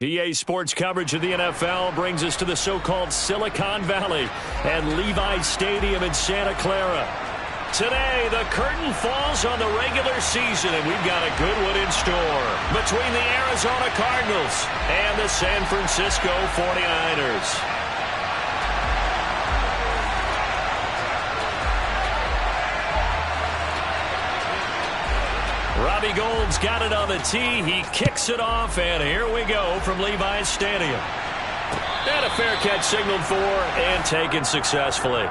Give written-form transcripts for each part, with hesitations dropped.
EA Sports coverage of the NFL brings us to the so-called Silicon Valley at Levi's Stadium in Santa Clara. Today, the curtain falls on the regular season, and we've got a good one in store between the Arizona Cardinals and the San Francisco 49ers. Robbie Gould's got it on the tee. He kicks it off, and here we go from Levi's Stadium. And a fair catch signaled for and taken successfully.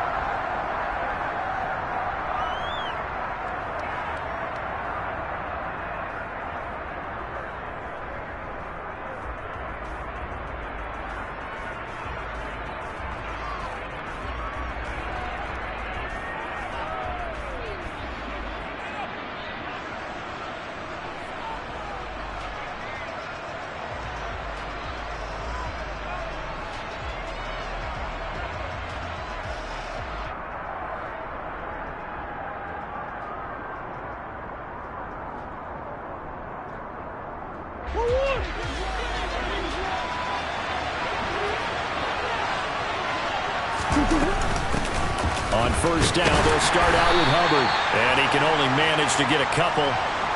On first down, they'll start out with Hubbard. And he can only manage to get a couple.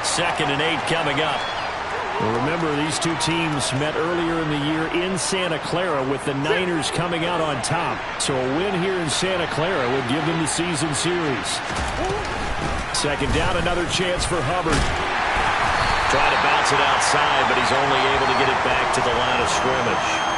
2nd and 8 coming up. Well, remember, these two teams met earlier in the year in Santa Clara with the Niners coming out on top. So a win here in Santa Clara would give them the season series. 2nd down, another chance for Hubbard. Trying to bounce it outside, but he's only able to get it back to the line of scrimmage.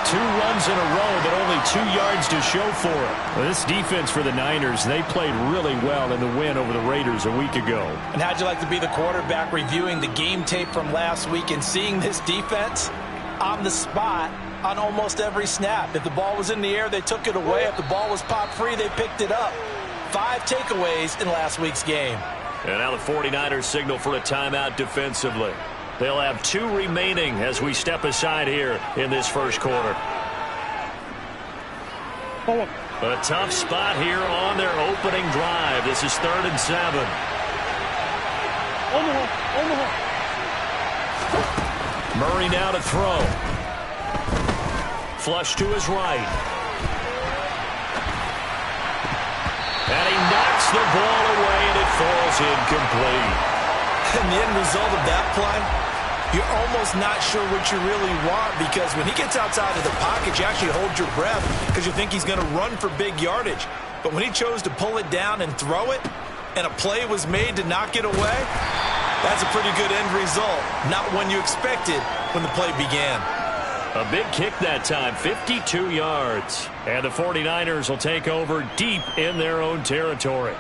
2 runs in a row, but only 2 yards to show for it. Well, this defense for the Niners, they played really well in the win over the Raiders a week ago. And how'd you like to be the quarterback reviewing the game tape from last week and seeing this defense on the spot on almost every snap? If the ball was in the air, they took it away. If the ball was popped free, they picked it up. 5 takeaways in last week's game. And now the 49ers signal for a timeout defensively. They'll have 2 remaining as we step aside here in this first quarter. A tough spot here on their opening drive. This is 3rd and 7. Murray now to throw. Flush to his right. And he knocks the ball away, and it falls incomplete. And the end result of that play, you're almost not sure what you really want, because when he gets outside of the pocket, you actually hold your breath because you think he's going to run for big yardage. But when he chose to pull it down and throw it, and a play was made to knock it away, that's a pretty good end result. Not one you expected when the play began. A big kick that time, 52 yards. And the 49ers will take over deep in their own territory.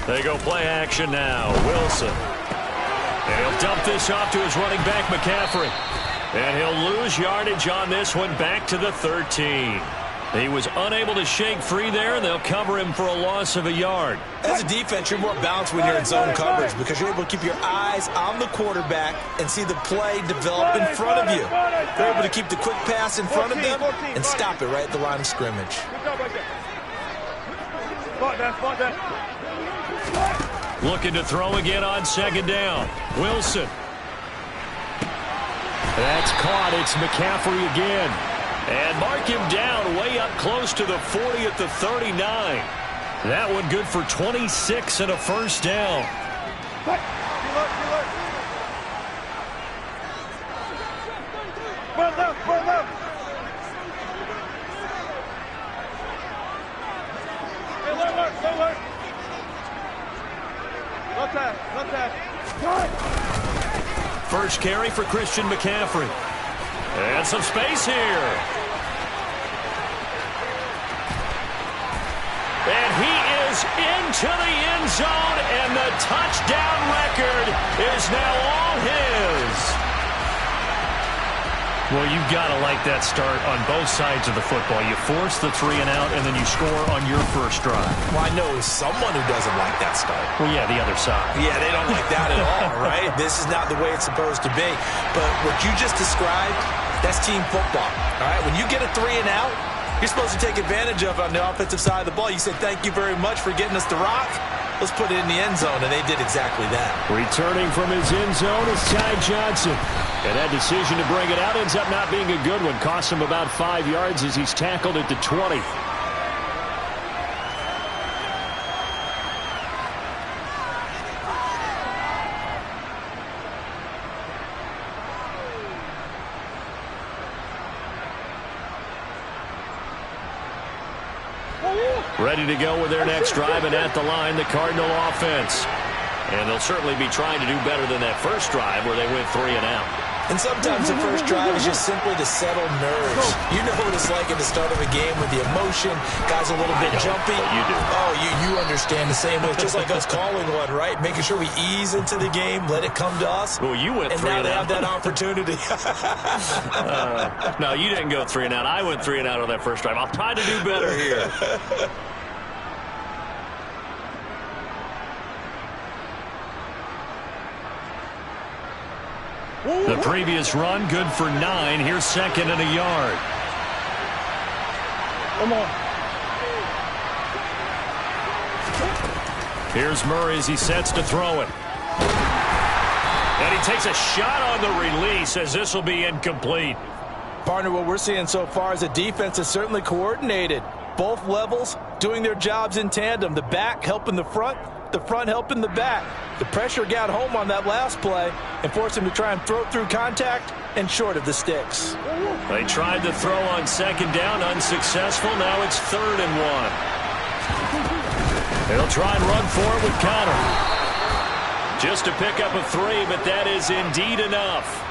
They go play action now. Wilson. And he'll dump this off to his running back, McCaffrey. And he'll lose yardage on this one, back to the 13. He was unable to shake free there, and they'll cover him for a loss of a yard. As a defense, you're more balanced when you're in zone coverage because you're able to keep your eyes on the quarterback and see the play develop in front of you. You're able to keep the quick pass in front of them and stop it right at the line of scrimmage. Looking to throw again on 2nd down. Wilson. That's caught. It's McCaffrey again. And mark him down way up close to the 40 at the 39. That one good for 26 and a first down. First carry for Christian McCaffrey. And some space here. And he is into the end zone, and the touchdown record is now all his. Well, you've got to like that start on both sides of the football. You force the 3 and out, and then you score on your first drive. Well, I know someone who doesn't like that start. Well, yeah, the other side. Yeah, they don't like that at all, right? This is not the way it's supposed to be. But what you just described, that's team football, all right? When you get a 3 and out, you're supposed to take advantage of it on the offensive side of the ball. You said, thank you very much for getting us the rock. Let's put it in the end zone, and they did exactly that. Returning from his end zone is Ty Johnson. And that decision to bring it out ends up not being a good one. Cost him about 5 yards as he's tackled at the 20. Ready to go with their next drive, and at the line, the Cardinal offense. And they'll certainly be trying to do better than that first drive where they went 3 and out. And sometimes the first drive is just simply to settle nerves. You know what it's like at the start of a game with the emotion. Guys a little bit jumpy. You do. Oh, you understand the same way. It's just like us calling one, right? Making sure we ease into the game, let it come to us. Well, you went 3 and out. And now they have that opportunity. No, you didn't go 3 and out. I went 3 and out on that first drive. I'll try to do better here. The previous run, good for 9. Here's second and a yard. Come on. Here's Murray as he sets to throw it. And he takes a shot on the release as this will be incomplete. Partner, what we're seeing so far is the defense is certainly coordinated. Both levels doing their jobs in tandem. The back helping the front helping the back. The pressure got home on that last play and forced him to try and throw through contact and short of the sticks. They tried to throw on second down, unsuccessful. Now it's 3rd and 1. They'll try and run for it with Connor. Just to pick up a 3, but that is indeed enough.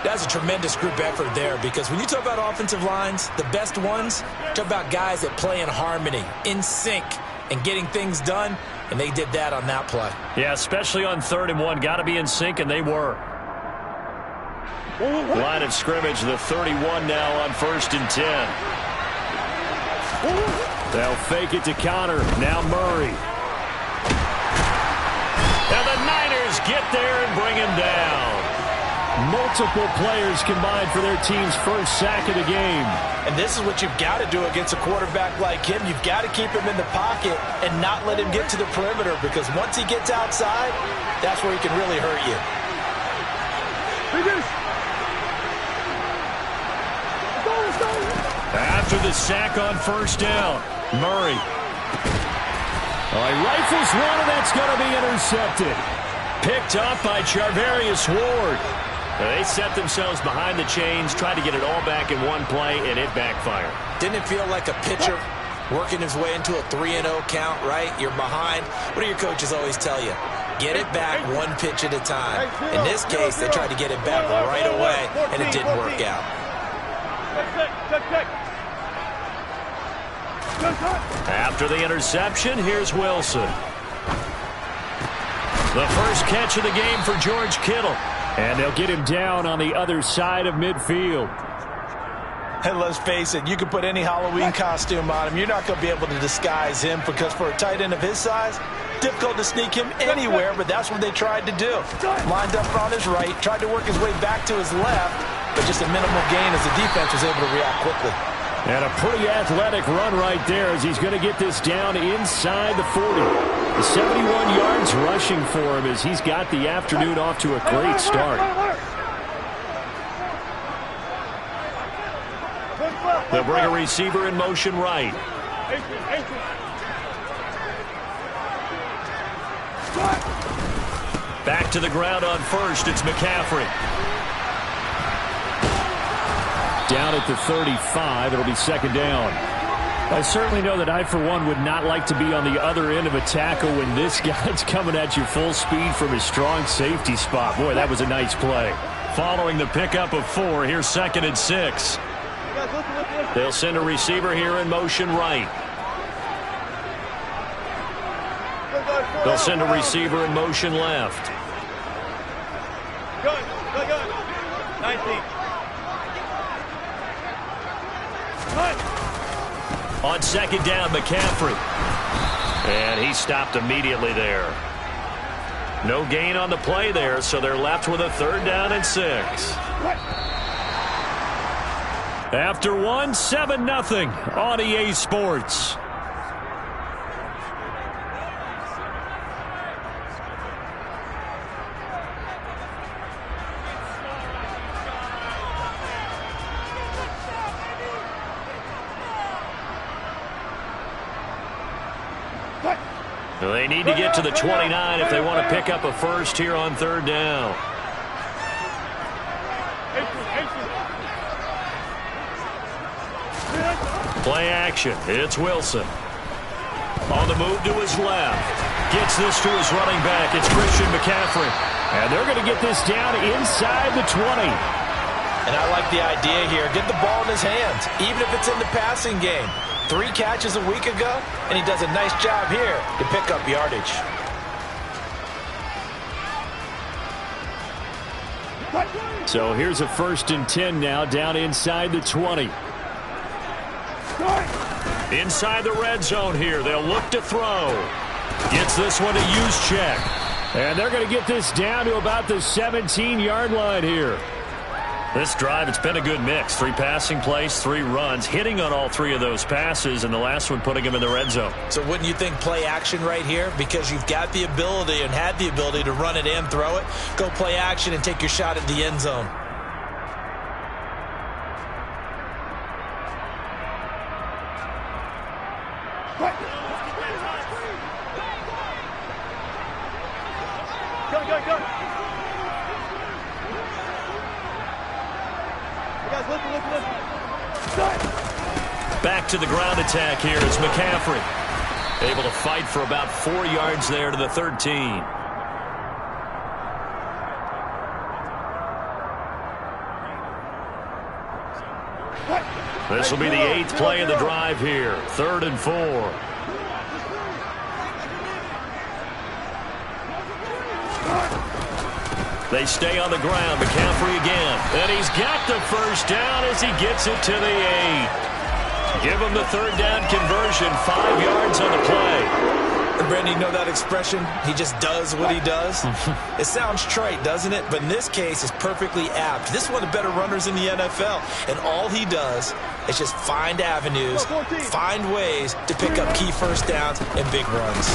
That's a tremendous group effort there, because when you talk about offensive lines, the best ones, talk about guys that play in harmony, in sync, and getting things done, and they did that on that play. Yeah, especially on 3rd and 1. Got to be in sync, and they were. Line of scrimmage, the 31 now on 1st and 10. They'll fake it to Connor. Now Murray. And the Niners get there and bring him down. Multiple players combined for their team's first sack of the game. And this is what you've got to do against a quarterback like him. You've got to keep him in the pocket and not let him get to the perimeter, because once he gets outside, that's where he can really hurt you. After the sack on 1st down, Murray. He rifles one, and that's going to be intercepted. Picked up by Charvarius Ward. They set themselves behind the chains, tried to get it all back in one play, and it backfired. Didn't it feel like a pitcher working his way into a 3-0 count, right? You're behind. What do your coaches always tell you? Get it back one pitch at a time. In this case, they tried to get it back right away, and it didn't work out. After the interception, here's Wilson. The first catch of the game for George Kittle. And they'll get him down on the other side of midfield. And let's face it, you can put any Halloween costume on him. You're not going to be able to disguise him, because for a tight end of his size, difficult to sneak him anywhere, but that's what they tried to do. Lined up on his right, tried to work his way back to his left, but just a minimal gain as the defense was able to react quickly. And a pretty athletic run right there as he's going to get this down inside the 40. The 71 yards rushing for him as he's got the afternoon off to a great start. They'll bring a receiver in motion right. Back to the ground on 1st. It's McCaffrey. Down at the 35. It'll be 2nd down. I certainly know that I, for one, would not like to be on the other end of a tackle when this guy's coming at you full speed from his strong safety spot. Boy, that was a nice play. Following the pickup of 4, here's 2nd and 6. They'll send a receiver here in motion right. They'll send a receiver in motion left. Good. 19. On second down, McCaffrey. And he stopped immediately there. No gain on the play there, so they're left with a 3rd down and 6. After one, 7-0 on EA Sports. They need to get to the 29 if they want to pick up a first here on 3rd down. Play action. It's Wilson. On the move to his left. Gets this to his running back. It's Christian McCaffrey. And they're going to get this down inside the 20. And I like the idea here. Get the ball in his hands, even if it's in the passing game. 3 catches a week ago, and he does a nice job here to pick up yardage. So here's a 1st and 10 now, down inside the 20. Inside the red zone here. They'll look to throw. Gets this one to Juszczyk. And they're going to get this down to about the 17-yard line here. This drive, it's been a good mix. 3 passing plays, 3 runs, hitting on all 3 of those passes, and the last one putting him in the red zone. So wouldn't you think play action right here? Because you've got the ability and had the ability to run it and throw it. Go play action and take your shot at the end zone. Go. Back to the ground attack here is McCaffrey. Able to fight for about 4 yards there to the 13. This will be the 8th play of the drive here. 3rd and 4. They stay on the ground. McCaffrey again. And he's got the first down as he gets it to the 8. Give him the 3rd down conversion. 5 yards on the play. Brandon, you know that expression? He just does what he does? It sounds trite, doesn't it? But in this case, it's perfectly apt. This is one of the better runners in the NFL. And all he does is just find avenues, find ways to pick up key first downs and big runs.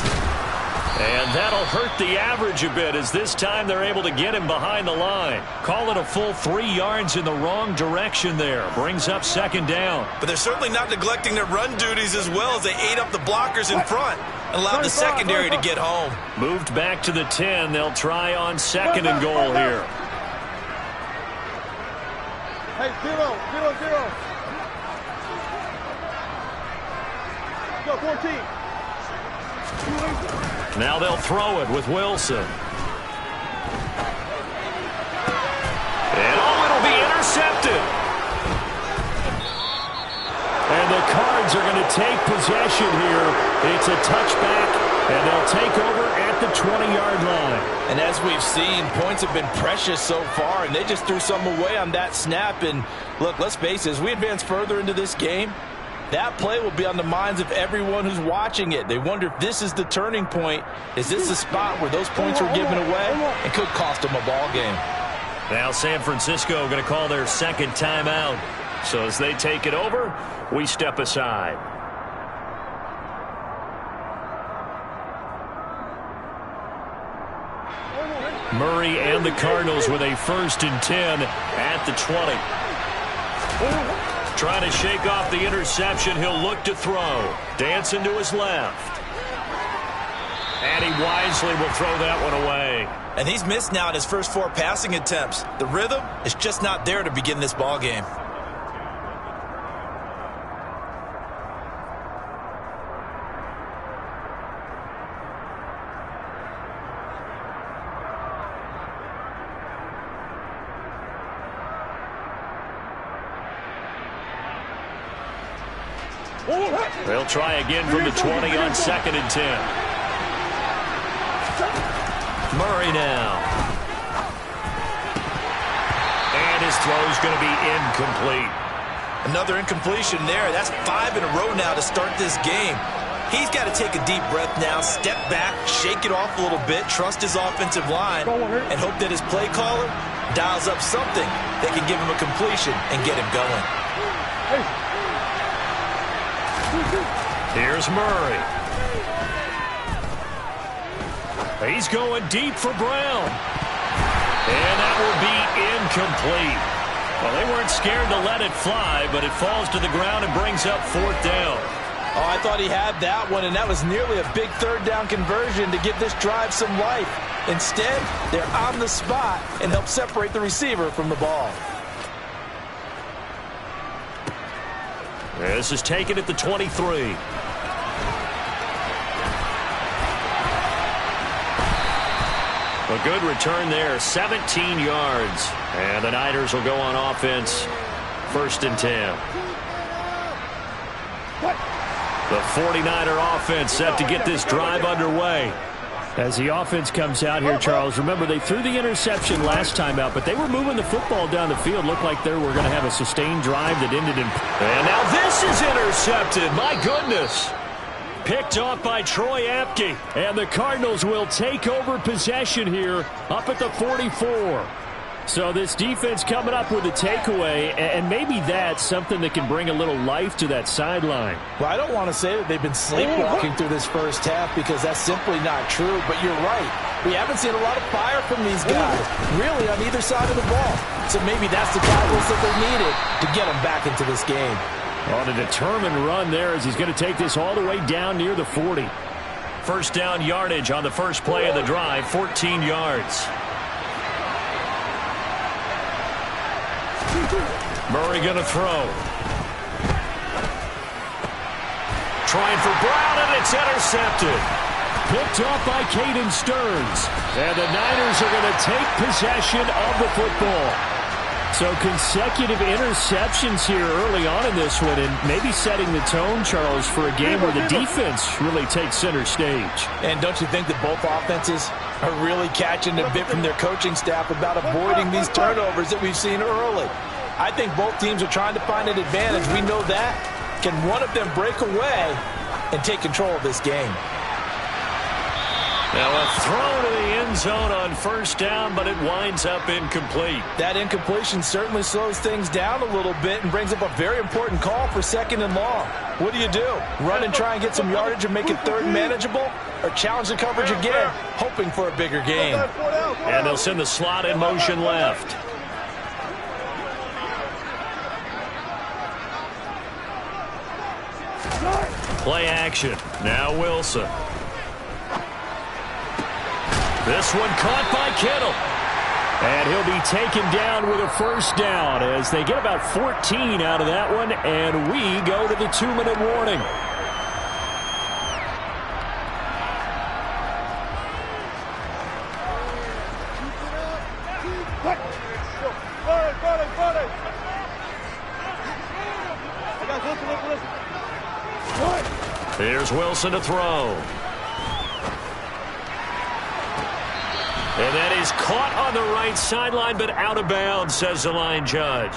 And that'll hurt the average a bit as this time they're able to get him behind the line. Call it a full 3 yards in the wrong direction there. Brings up 2nd down. But they're certainly not neglecting their run duties as well as they ate up the blockers in front and allowed the secondary to get home. Moved back to the 10. They'll try on 2nd and goal here. Hey, 0. Go, 14. Now they'll throw it with Wilson. And it'll be intercepted. And the Cards are going to take possession here. It's a touchback, and they'll take over at the 20-yard line. And as we've seen, points have been precious so far, and they just threw some away on that snap. And look, let's face it, as we advance further into this game, that play will be on the minds of everyone who's watching it. They wonder if this is the turning point. Is this the spot where those points were given away and could cost them a ball game? Now San Francisco going to call their 2nd timeout. So as they take it over, we step aside. Murray and the Cardinals with a 1st and 10 at the 20. Trying to shake off the interception. He'll look to throw. Dancing to his left. And he wisely will throw that one away. And he's missed now in his first 4 passing attempts. The rhythm is just not there to begin this ball game. They'll try again from the 20 on 2nd and 10. Murray now. And his throw's going to be incomplete. Another incompletion there. That's 5 in a row now to start this game. He's got to take a deep breath now, step back, shake it off a little bit, trust his offensive line, and hope that his play caller dials up something that can give him a completion and get him going. Here's Murray. He's going deep for Brown. And that will be incomplete. Well, they weren't scared to let it fly, but it falls to the ground and brings up 4th down. Oh, I thought he had that one, and that was nearly a big 3rd down conversion to give this drive some life. Instead, they're on the spot and help separate the receiver from the ball. This is taken at the 23. A good return there, 17 yards. And the Niners will go on offense, 1st and 10. The 49er offense set to get this drive underway. As the offense comes out here, Charles, remember they threw the interception last time out, but they were moving the football down the field. Looked like they were going to have a sustained drive that ended in... And now this is intercepted. My goodness. Picked off by Troy Apke. And the Cardinals will take over possession here up at the 44. So this defense coming up with a takeaway, and maybe that's something that can bring a little life to that sideline. Well, I don't want to say that they've been sleepwalking through this first half because that's simply not true, but you're right. We haven't seen a lot of fire from these guys, really, on either side of the ball. So maybe that's the catalyst that they needed to get them back into this game. On a determined run there as he's going to take this all the way down near the 40. 1st down yardage on the first play of the drive, 14 yards. Murray going to throw. Trying for Brown, and it's intercepted. Picked off by Caden Stearns. And the Niners are going to take possession of the football. So consecutive interceptions here early on in this one, and maybe setting the tone, Charles, for a game where the defense really takes center stage. And don't you think that both offenses are really catching a bit from their coaching staff about avoiding these turnovers that we've seen early? I think both teams are trying to find an advantage. We know that. Can one of them break away and take control of this game? Now a throw to the end zone on 1st down, but it winds up incomplete. That incompletion certainly slows things down a little bit and brings up a very important call for 2nd and long. What do? Run and try and get some yardage and make it 3rd and manageable? Or challenge the coverage again, hoping for a bigger game? And they'll send the slot in motion left. Play action. Now Wilson. This one caught by Kittle. And he'll be taken down with a 1st down as they get about 14 out of that one, and we go to the 2-minute warning. Here's Wilson to throw. And that is caught on the right sideline, but out of bounds, says the line judge.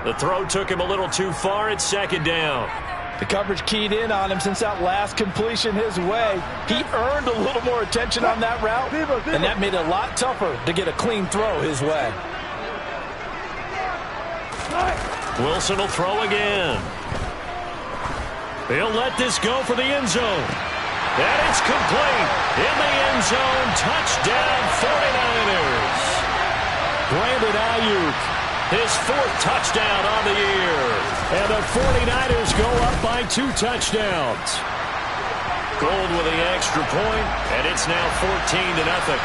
The throw took him a little too far. It's 2nd down. The coverage keyed in on him since that last completion his way. He earned a little more attention on that route, and that made it a lot tougher to get a clean throw his way. Wilson will throw again. He'll let this go for the end zone. And it's complete. In the end zone, touchdown 49ers. Brandon Ayuk, his 4th touchdown on the year. And the 49ers go up by 2 touchdowns. Gold with the extra point, and it's now 14-0.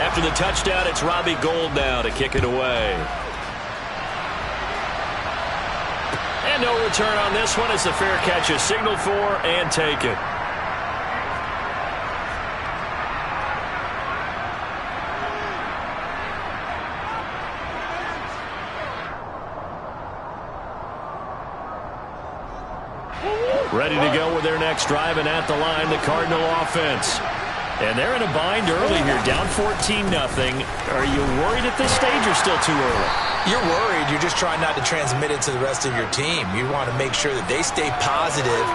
After the touchdown, it's Robbie Gould now to kick it away. And no return on this one as the fair catch is signaled for and taken. Ready to go with their next drive, and at the line, the Cardinal offense. And they're in a bind early here, down 14-0. Are you worried at this stage or still too early? You're worried. You're just trying not to transmit it to the rest of your team. You want to make sure that they stay positive,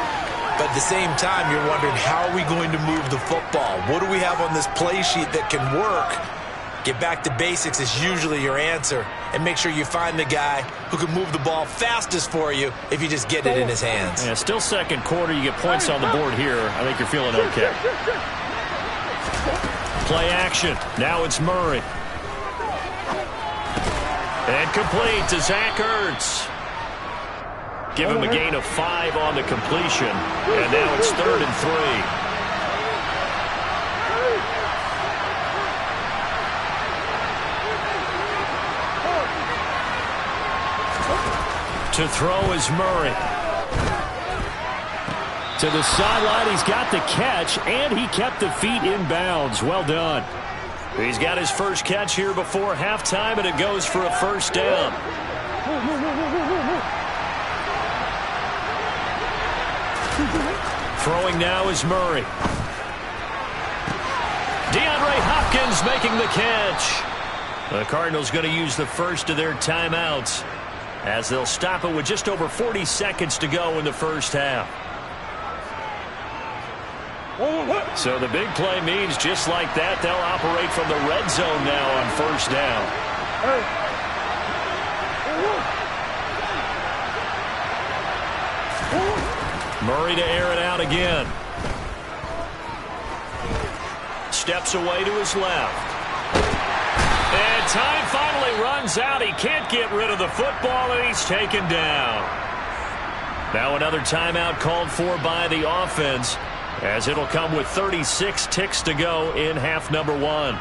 but at the same time, you're wondering, how are we going to move the football? What do we have on this play sheet that can work? Get back to basics is usually your answer, and make sure you find the guy who can move the ball fastest for you if you just get it in his hands. Yeah, still second quarter. You get points on the board here. I think you're feeling okay. Play action. Now it's Murray. And complete to Zach Ertz. Give him a gain of 5 on the completion. And now it's 3rd and 3. To throw is Murray. To the sideline, he's got the catch, and he kept the feet in bounds. Well done. He's got his first catch here before halftime, and it goes for a first down. Throwing now is Murray. DeAndre Hopkins making the catch. The Cardinals going to use the first of their timeouts as they'll stop it with just over 40 seconds to go in the first half. So the big play means just like that, they'll operate from the red zone now on first down. Murray to air it out again. Steps away to his left. And time finally runs out. He can't get rid of the football, and he's taken down. Now another timeout called for by the offense, as it'll come with 36 ticks to go in half number 1.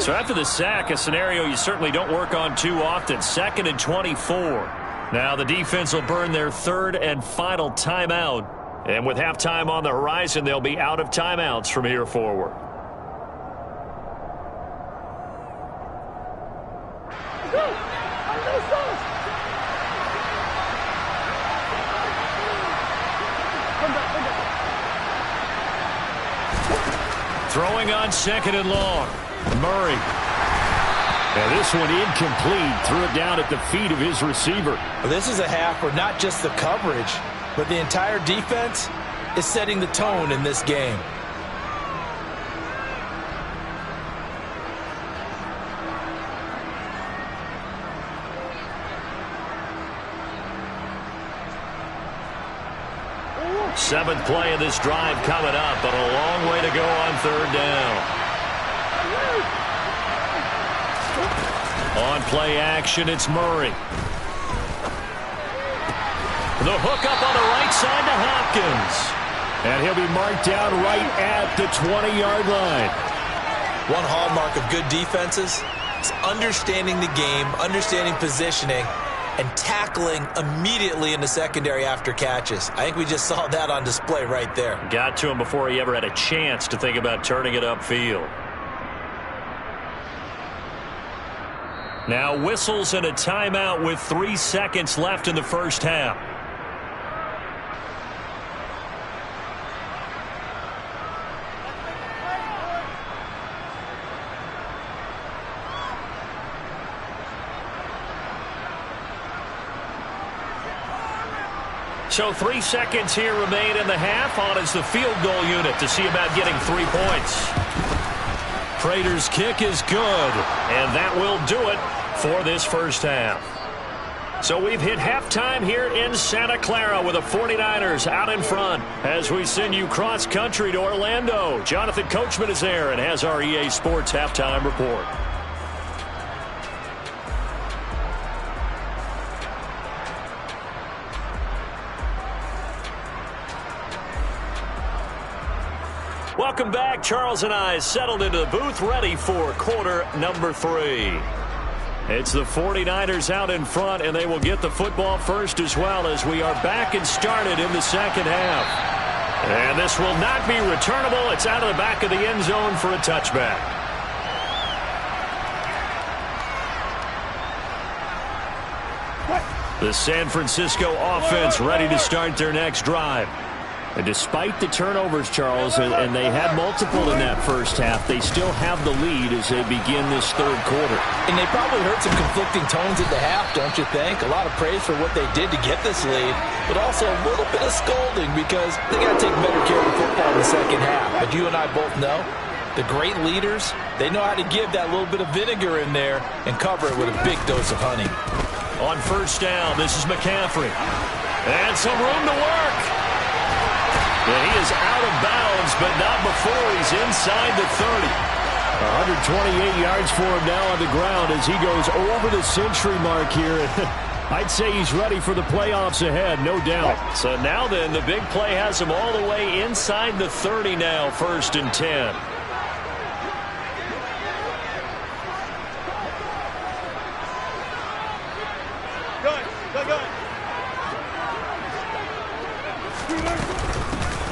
So after the sack, a scenario you certainly don't work on too often. 2nd and 24. Now the defense will burn their 3rd and final timeout. And with halftime on the horizon, they'll be out of timeouts from here forward. Throwing on 2nd and long. Murray. And this one incomplete. Threw it down at the feet of his receiver. Well, this is a half where not just the coverage, but the entire defense is setting the tone in this game. Seventh play of this drive coming up, but a long way to go on 3rd down. On play action, it's Murray. The hook up on the right side to Hopkins. And he'll be marked down right at the 20-yard line. One hallmark of good defenses is understanding the game, understanding positioning, and tackling immediately in the secondary after catches. I think we just saw that on display right there. Got to him before he ever had a chance to think about turning it upfield. Now whistles and a timeout with 3 seconds left in the first half. So 3 seconds here remain in the half. On is the field goal unit to see about getting 3 points. Prater's kick is good, and that will do it for this first half. So we've hit halftime here in Santa Clara with the 49ers out in front as we send you cross-country to Orlando. Jonathan Coachman is there and has our EA Sports halftime report. Welcome back. Charles and I settled into the booth ready for quarter number 3. It's the 49ers out in front, and they will get the football first as well as we are back and started in the second half. And this will not be returnable. It's out of the back of the end zone for a touchback. The San Francisco offense ready to start their next drive. And despite the turnovers, Charles, and they had multiple in that first half, they still have the lead as they begin this third quarter. And they probably heard some conflicting tones at the half, don't you think? A lot of praise for what they did to get this lead, but also a little bit of scolding because they got to take better care of the football in the second half. But you and I both know the great leaders, they know how to give that little bit of vinegar in there and cover it with a big dose of honey. On first down, this is McCaffrey. And some room to work. And he is out of bounds, but not before he's inside the 30. 128 yards for him now on the ground as he goes over the century mark here. I'd say he's ready for the playoffs ahead, no doubt. So now then, the big play has him all the way inside the 30 now, 1st and 10.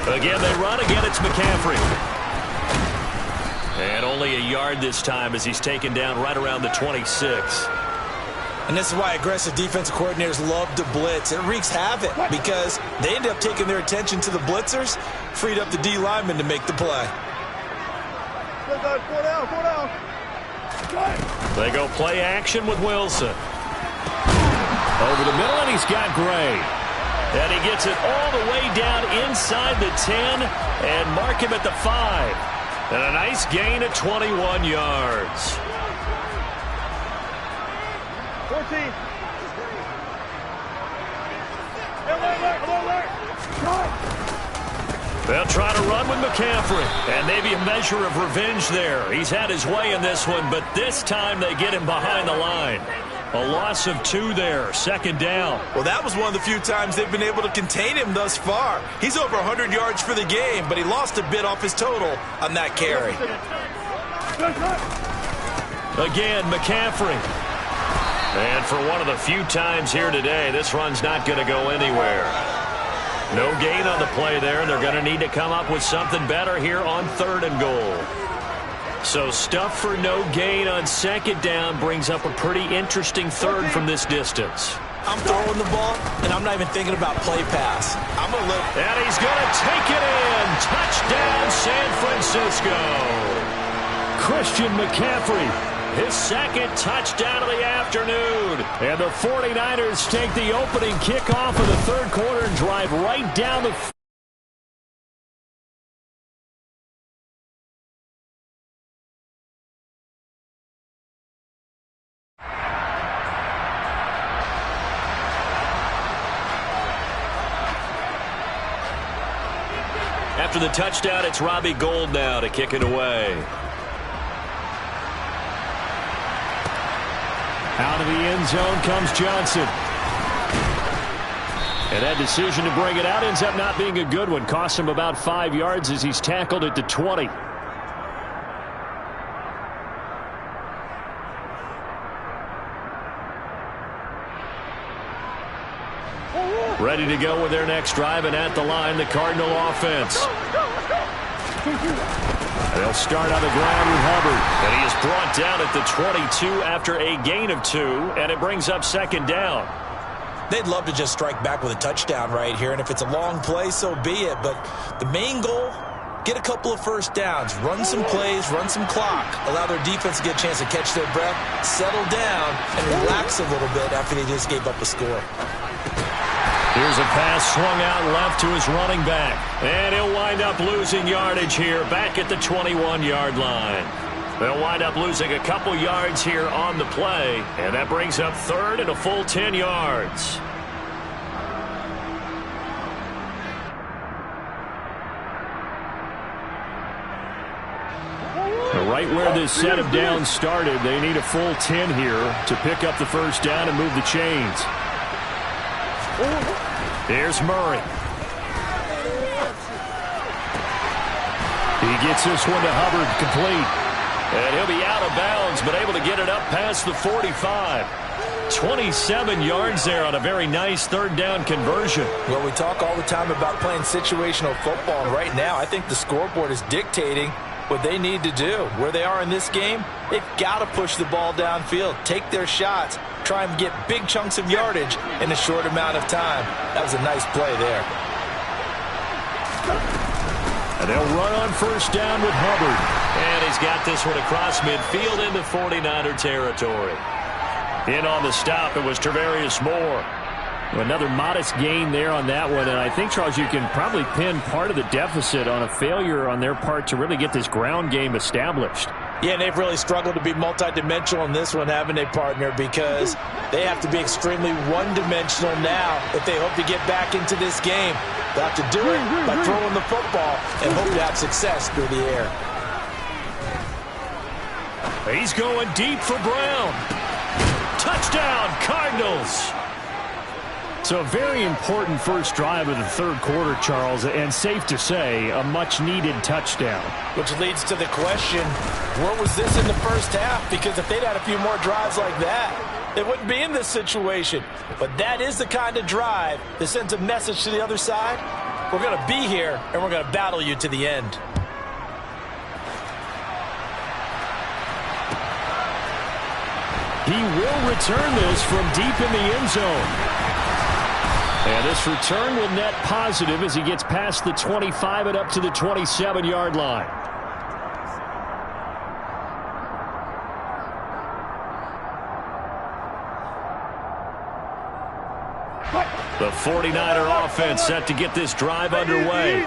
Again, they run. Again, it's McCaffrey. And only a yard this time as he's taken down right around the 26. And this is why aggressive defensive coordinators love to blitz. It wreaks havoc because they end up taking their attention to the blitzers, freed up the D lineman to make the play. They go play action with Wilson. Over the middle, and he's got Gray. And he gets it all the way down inside the 10 and mark him at the 5. And a nice gain of 21 yards. 14. They'll try to run with McCaffrey. And maybe a measure of revenge there. He's had his way in this one, but this time they get him behind the line. A loss of 2 there, 2nd down. Well, that was one of the few times they've been able to contain him thus far. He's over 100 yards for the game, but he lost a bit off his total on that carry. Again, McCaffrey. And for one of the few times here today, this run's not going to go anywhere. No gain on the play there, and they're going to need to come up with something better here on 3rd and goal. So stuff for no gain on 2nd down brings up a pretty interesting 3rd from this distance. I'm throwing the ball, and I'm not even thinking about play pass. I'm going to look. And he's going to take it in. Touchdown, San Francisco. Christian McCaffrey. His 2nd touchdown of the afternoon. And the 49ers take the opening kickoff of the 3rd quarter and drive right down the After the touchdown, it's Robbie Gould now to kick it away. Out of the end zone comes Johnson. And that decision to bring it out ends up not being a good one. Costs him about 5 yards as he's tackled at the 20. Ready to go with their next drive, and at the line, the Cardinal offense. They'll start on the ground with Hubbard. And he is brought down at the 22 after a gain of 2, and it brings up 2nd down. They'd love to just strike back with a touchdown right here, and if it's a long play, so be it. But the main goal, get a couple of first downs, run some plays, run some clock, allow their defense to get a chance to catch their breath, settle down, and relax a little bit after they just gave up a score. Here's a pass swung out left to his running back. And he'll wind up losing yardage here back at the 21-yard line. They'll wind up losing a couple yards here on the play. And that brings up 3rd and a full 10 yards. Right where this set of downs started, they need a full 10 here to pick up the first down and move the chains. Here's Murray. He gets this one to Hubbard, complete. And he'll be out of bounds, but able to get it up past the 45. 27 yards there on a very nice 3rd down conversion. Well, we talk all the time about playing situational football, and right now I think the scoreboard is dictating what they need to do. Where they are in this game, they've got to push the ball downfield, take their shots, trying to get big chunks of yardage in a short amount of time. That was a nice play there. And they'll run on first down with Hubbard. And he's got this one across midfield into 49er territory. In on the stop, it was Travarius Moore. Another modest gain there on that one, and I think, Charles, you can probably pin part of the deficit on a failure on their part to really get this ground game established. Yeah, and they've really struggled to be multidimensional in this one, haven't they, partner? Because they have to be extremely one-dimensional now if they hope to get back into this game. They'll have to do it by throwing the football and hope to have success through the air. He's going deep for Brown. Touchdown, Cardinals. So a very important first drive of the third quarter, Charles, and safe to say, a much-needed touchdown. Which leads to the question, where was this in the first half? Because if they'd had a few more drives like that, they wouldn't be in this situation. But that is the kind of drive that sends a message to the other side. We're going to be here, and we're going to battle you to the end. He will return this from deep in the end zone. And this return will net positive as he gets past the 25 and up to the 27-yard line. The 49er offense set to get this drive underway.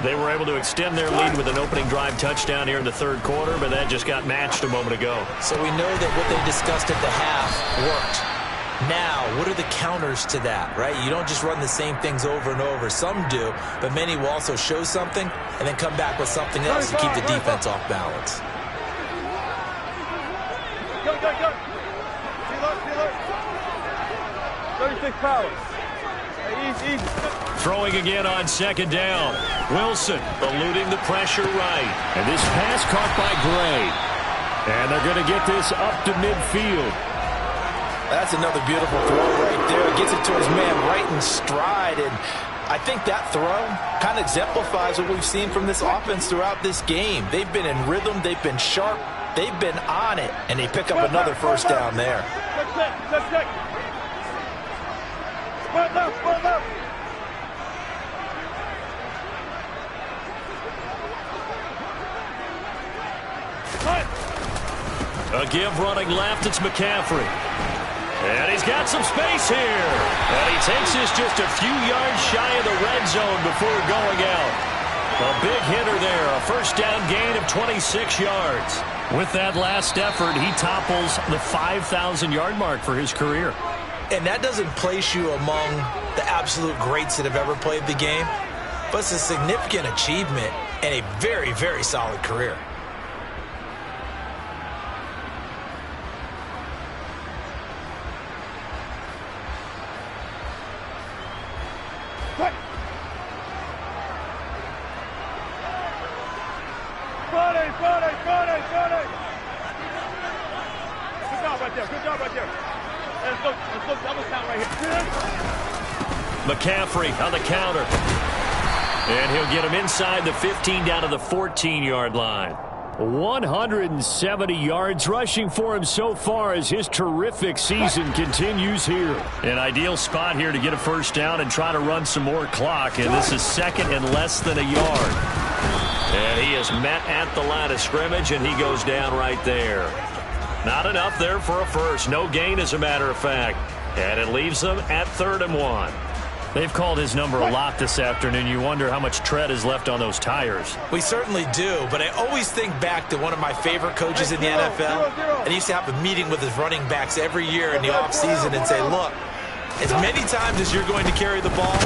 They were able to extend their lead with an opening drive touchdown here in the third quarter, but that just got matched a moment ago. So we know that what they discussed at the half worked. Now, what are the counters to that, right? You don't just run the same things over and over. Some do, but many will also show something and then come back with something else to keep the defense off balance. Go. Feel it. 36 power. Easy. Throwing again on second down. Wilson eluding the pressure right. And this pass caught by Gray. And they're going to get this up to midfield. That's another beautiful throw right there. Gets it to his man right in stride. And I think that throw kind of exemplifies what we've seen from this offense throughout this game. They've been in rhythm. They've been sharp. They've been on it. And they pick up another first down there. Check. Spot left. A give running left. It's McCaffrey. And he's got some space here. And he takes this just a few yards shy of the red zone before going out. A big hitter there. A first down gain of 26 yards. With that last effort, he topples the 5,000-yard mark for his career. And that doesn't place you among the absolute greats that have ever played the game. But it's a significant achievement and a very, very solid career. Good job right there. Let's go double count right here. McCaffrey on the counter. And he'll get him inside the 15 down to the 14-yard line. 170 yards rushing for him so far as his terrific season continues here. An ideal spot here to get a first down and try to run some more clock. And this is second and less than a yard. And he is met at the line of scrimmage, and he goes down right there. Not enough there for a first. No gain, as a matter of fact. And it leaves them at 3rd and 1. They've called his number a lot this afternoon. You wonder how much tread is left on those tires. We certainly do, but I always think back to one of my favorite coaches in the NFL. And he used to have a meeting with his running backs every year in the offseason and say, look, as many times as you're going to carry the ball,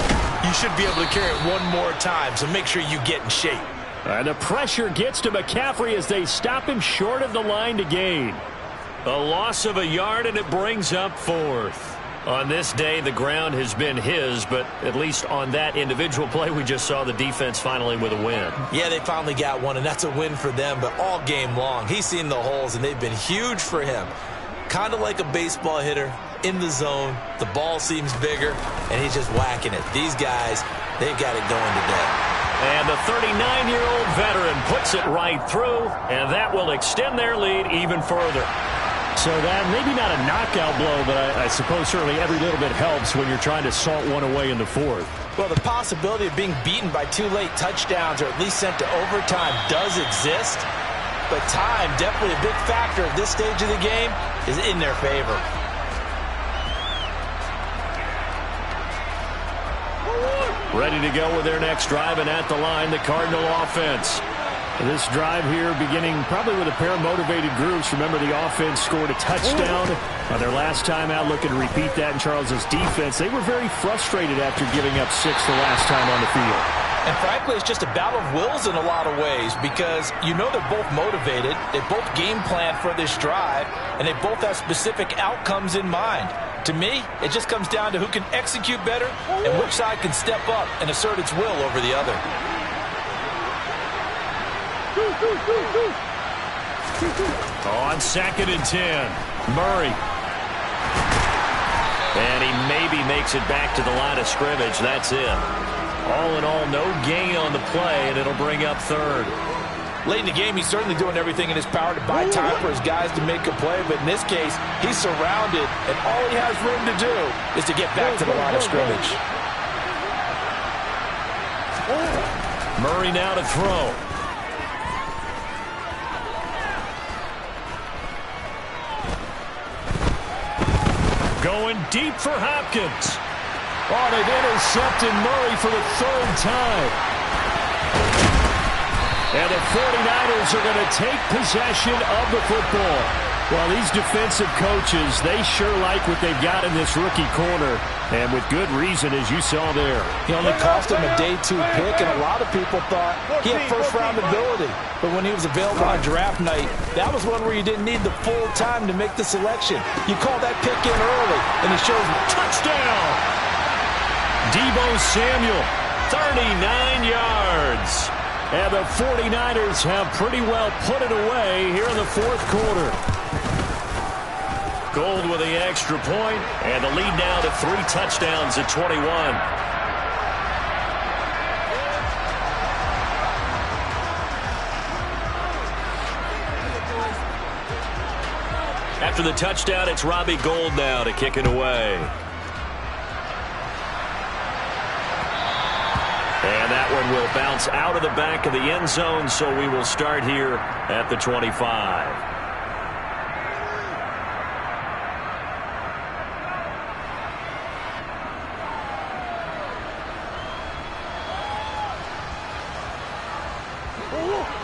you should be able to carry it one more time, so make sure you get in shape. And the pressure gets to McCaffrey as they stop him short of the line to gain. A loss of a yard, and it brings up 4th. On this day, the ground has been his, but at least on that individual play, we just saw the defense finally with a win. Yeah, they finally got one, and that's a win for them, but all game long, he's seen the holes, and they've been huge for him. Kind of like a baseball hitter in the zone. The ball seems bigger, and he's just whacking it. These guys, they've got it going today. And the 39-year-old veteran puts it right through, and that will extend their lead even further. So that, maybe not a knockout blow, but I suppose certainly every little bit helps when you're trying to salt one away in the fourth. Well, the possibility of being beaten by 2 late touchdowns or at least sent to overtime does exist. But time, definitely a big factor at this stage of the game, is in their favor. Ready to go with their next drive, and at the line, the Cardinal offense. This drive here beginning probably with a pair of motivated groups. Remember, the offense scored a touchdown on their last time out, looking to repeat that in Charles's defense. They were very frustrated after giving up 6 the last time on the field. And frankly, it's just a battle of wills in a lot of ways because you know they're both motivated, they both game plan for this drive, and they both have specific outcomes in mind. To me, it just comes down to who can execute better and which side can step up and assert its will over the other. On 2nd and 10, Murray. And he maybe makes it back to the line of scrimmage. That's it. All in all, no gain on the play, and it'll bring up 3rd. Late in the game, he's certainly doing everything in his power to buy time for his guys to make a play, but in this case, he's surrounded, and all he has room to do is to get back to the line of scrimmage. Murray now to throw. Going deep for Hopkins. Oh, they've intercepted Murray for the 3rd time. And the 49ers are going to take possession of the football. Well, these defensive coaches, they sure like what they've got in this rookie corner. And with good reason, as you saw there. He only cost him a day 2 pick, and a lot of people thought he had first-round ability. But when he was available on draft night, that was one where you didn't need the full time to make the selection. You call that pick in early, and he shows touchdown. Deebo Samuel, 39 yards. And the 49ers have pretty well put it away here in the 4th quarter. Gold with the extra point, and the lead now to 3 touchdowns at 21. After the touchdown, it's Robbie Gould now to kick it away. And that one will bounce out of the back of the end zone, so we will start here at the 25.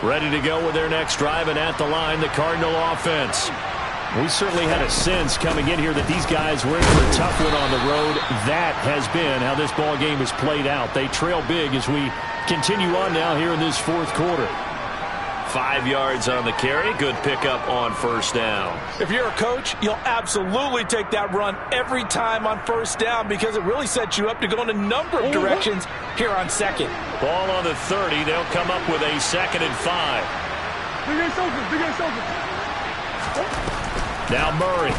Ready to go with their next drive, and at the line, the Cardinal offense. We certainly had a sense coming in here that these guys were in for a tough one on the road. That has been how this ball game has played out. They trail big as we continue on now here in this 4th quarter. 5 yards on the carry. Good pickup on 1st down. If you're a coach, you'll absolutely take that run every time on 1st down because it really sets you up to go in a number of directions here on 2nd. Ball on the 30. They'll come up with a 2nd and 5. Now Murray.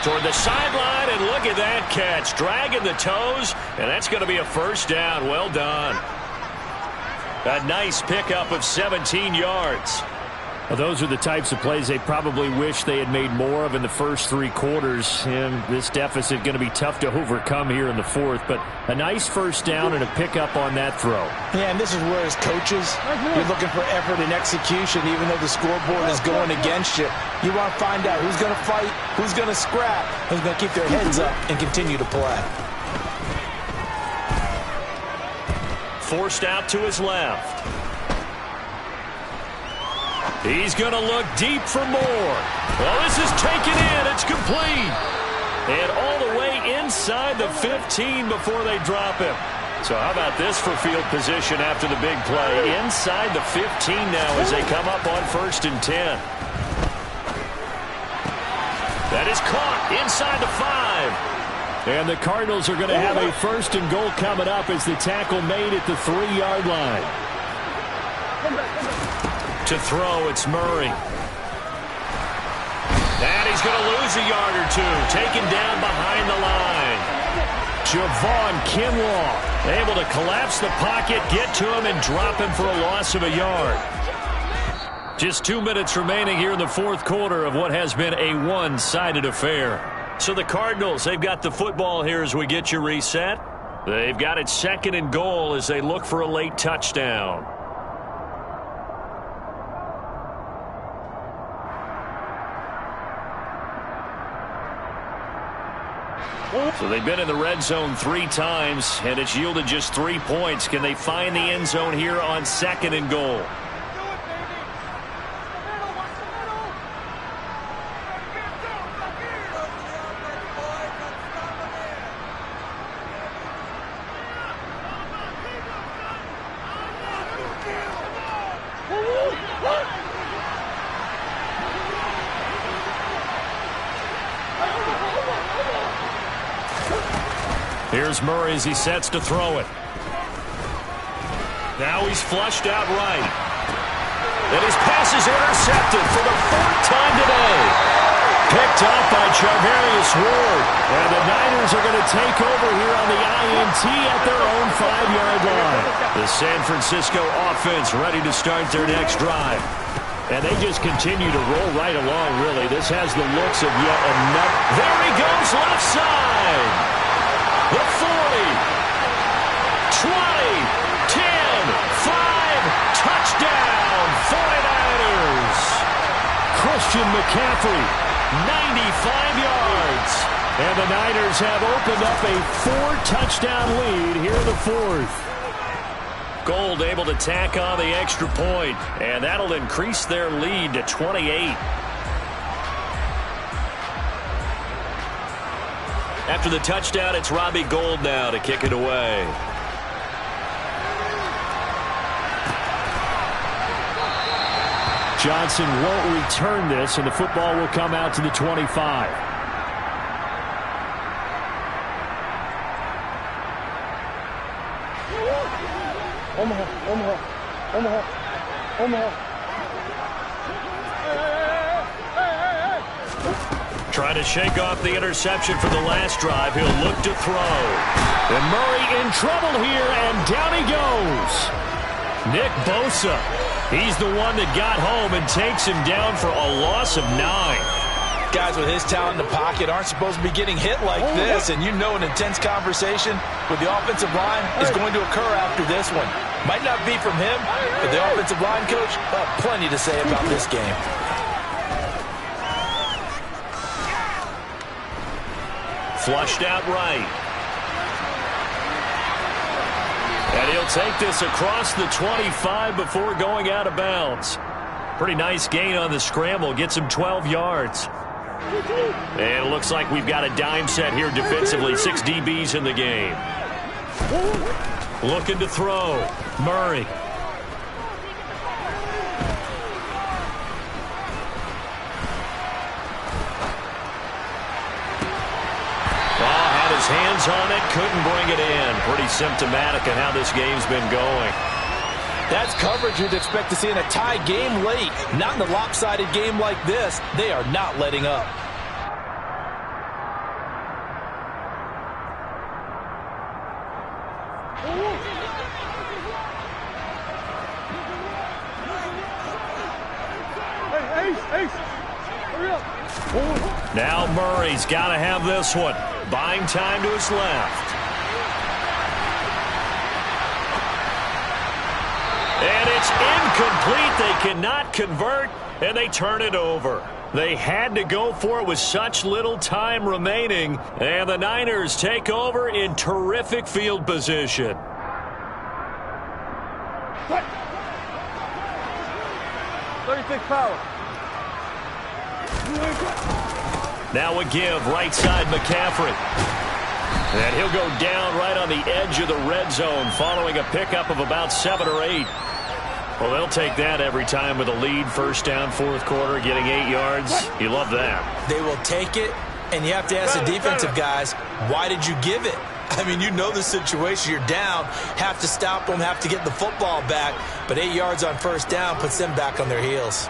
Toward the sideline, and look at that catch. Dragging the toes, and that's going to be a 1st down. Well done. A nice pickup of 17 yards. Well, those are the types of plays they probably wish they had made more of in the first 3 quarters. And this deficit going to be tough to overcome here in the 4th. But a nice 1st down and a pickup on that throw. Yeah, and this is where as coaches, you're looking for effort and execution even though the scoreboard is going against you. You want to find out who's going to fight, who's going to scrap, who's going to keep their heads up and continue to play. Forced out to his left. He's going to look deep for more. Well, this is taken in. It's complete. And all the way inside the 15 before they drop him. So how about this for field position after the big play? Inside the 15 now as they come up on 1st and 10. That is caught inside the 5. And the Cardinals are going to have a 1st and goal coming up as the tackle made at the 3-yard line. To throw, it's Murray. And he's going to lose a yard or 2. Taken down behind the line. Javon Kinlaw able to collapse the pocket, get to him, and drop him for a loss of a yard. Just 2 minutes remaining here in the fourth quarter of what has been a one-sided affair. So the Cardinals, they've got the football here as we get you reset. They've got it 2nd and goal as they look for a late touchdown. So they've been in the red zone 3 times, and it's yielded just 3 points. Can they find the end zone here on 2nd and goal? Here's Murray as he sets to throw it. Now he's flushed out right. And his pass is intercepted for the 4th time today. Picked up by Charvarius Ward. And the Niners are going to take over here on the INT at their own 5-yard line. The San Francisco offense ready to start their next drive. And they just continue to roll right along, really. This has the looks of yet another. There he goes, left side. The 40, 20, 10, 5, touchdown, 49ers. Christian McCaffrey, 95 yards. And the Niners have opened up a 4-touchdown lead here in the fourth. Gold able to tack on the extra point, and that'll increase their lead to 28. After the touchdown, it's Robbie Gould now to kick it away. Johnson won't return this, and the football will come out to the 25. Omaha. Trying to shake off the interception from the last drive. He'll look to throw. And Murray in trouble here, and down he goes. Nick Bosa. He's the one that got home and takes him down for a loss of 9. Guys with his talent in the pocket aren't supposed to be getting hit like this, and you know an intense conversation with the offensive line is going to occur after this one. Might not be from him, but the offensive line coach will have plenty to say about this game. Flushed out right. And he'll take this across the 25 before going out of bounds. Pretty nice gain on the scramble. Gets him 12 yards. And it looks like we've got a dime set here defensively. 6 DBs in the game. Looking to throw. Murray. Hands on it, couldn't bring it in. Pretty symptomatic of how this game's been going. That's coverage you'd expect to see in a tie game late. Not in a lopsided game like this. They are not letting up. Ace, hurry up. Now Murray's got to have this one. Buying time to his left. And it's incomplete. They cannot convert, and they turn it over. They had to go for it with such little time remaining, and the Niners take over in terrific field position. 36 power. Now a give, right side McCaffrey. And he'll go down right on the edge of the red zone following a pickup of about 7 or 8. Well, they'll take that every time with a lead. First down, fourth quarter, getting 8 yards. You love that. They will take it, and you have to ask the defensive guys, why did you give it? I mean, you know the situation. You're down, have to stop them, have to get the football back. But 8 yards on first down puts them back on their heels.